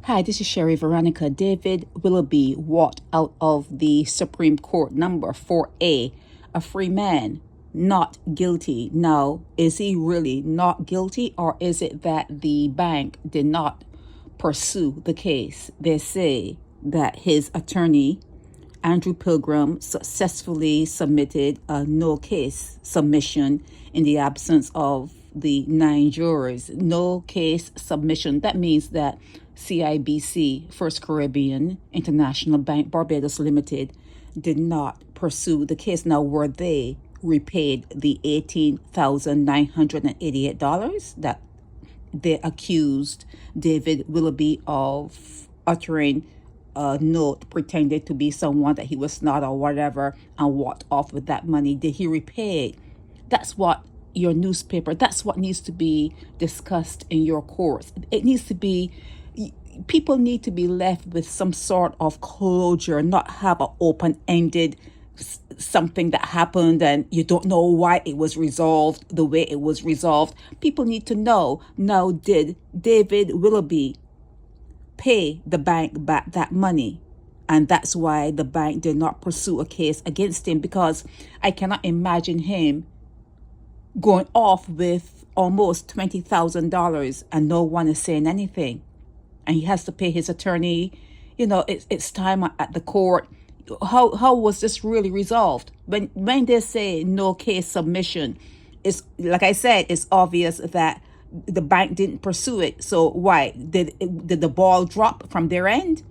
Hi, this is Sherry Veronica. David Willoughby walked out of the Supreme Court number 4A, a free man, not guilty. Now, is he really not guilty, or is it that the bank did not pursue the case? They say that his attorney, Andrew Pilgrim, successfully submitted a no case submission in the absence of the 9 jurors. No case submission. That means that CIBC, First Caribbean International Bank, Barbados Limited, did not pursue the case. Now, were they repaid the $18,988 that they accused David Willoughby of uttering a note pretended to be someone that he was not or whatever, and walked off with that money? Did he repay it? That's what your newspaper, that's what needs to be discussed in your courts. It needs to be, people need to be left with some sort of closure, not have an open-ended something that happened and you don't know why it was resolved the way it was resolved. People need to know, now, did David Willoughby pay the bank back that money? And that's why the bank did not pursue a case against him, because I cannot imagine him going off with almost $20,000 and no one is saying anything. And he has to pay his attorney. You know, it's time at the court. How was this really resolved? When they say no case submission, it's like I said, it's obvious that the bank didn't pursue it. So why did the ball drop from their end?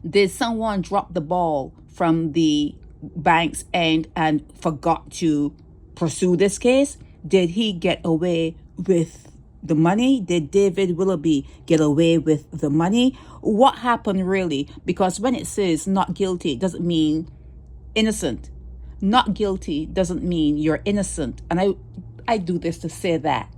Did someone drop the ball from the bank's end and forgot to pursue this case? Did he get away with the money? Did David Willoughby get away with the money? What happened really? Because when it says not guilty, it doesn't mean innocent. Not guilty doesn't mean you're innocent. And I do this to say that.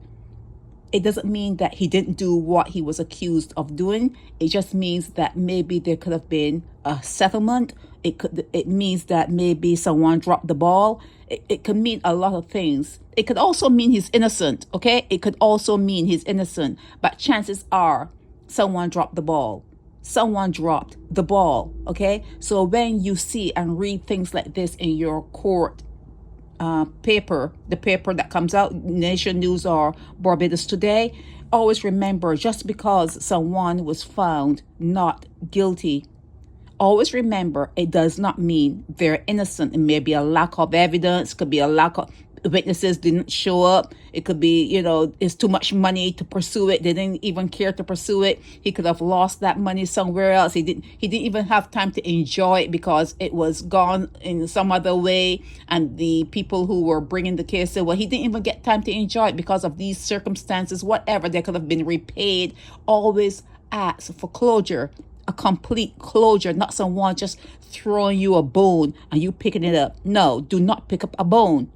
It doesn't mean that he didn't do what he was accused of doing. It just means that maybe there could have been a settlement. It means that maybe someone dropped the ball. It could mean a lot of things. It could also mean he's innocent, okay? It could also mean he's innocent. But chances are someone dropped the ball. Someone dropped the ball, okay? So when you see and read things like this in your court paper, the paper that comes out, Nation News or Barbados Today, always remember, just because someone was found not guilty, always remember, it does not mean they're innocent. It may be a lack of evidence, could be a lack of witnesses didn't show up. It could be, it's too much money to pursue it. They didn't even care to pursue it. He could have lost that money somewhere else. He didn't even have time to enjoy it because it was gone in some other way. And the people who were bringing the case said, well, he didn't even get time to enjoy it because of these circumstances, whatever. They could have been repaid. Always ask for closure. A complete closure, not someone just throwing you a bone and you picking it up. No, do not pick up a bone.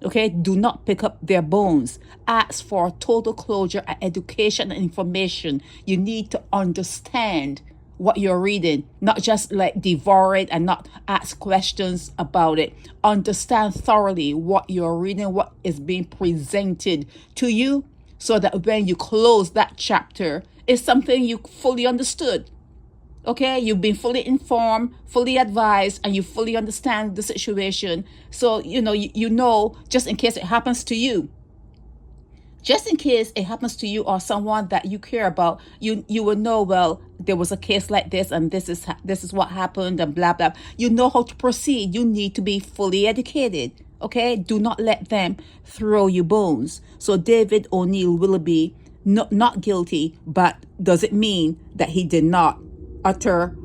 Okay, do not pick up their bones. Ask for total closure and education and information. You need to understand what you're reading, not just like devour it and not ask questions about it. Understand thoroughly what you're reading, what is being presented to you, so that when you close that chapter, it's something you fully understood. Okay, you've been fully informed, fully advised, and you fully understand the situation. So, you know, just in case it happens to you. Just in case it happens to you or someone that you care about, you will know, well, there was a case like this and this is what happened and blah, blah. You know how to proceed. You need to be fully educated. Okay, do not let them throw you bones. So David Oneal Willoughby, not guilty, but does it mean that he did not utter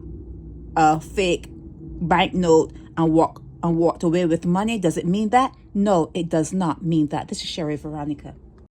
a fake banknote and walked away with money? Does it mean that? No, it does not mean that. This is Sherry Veronica.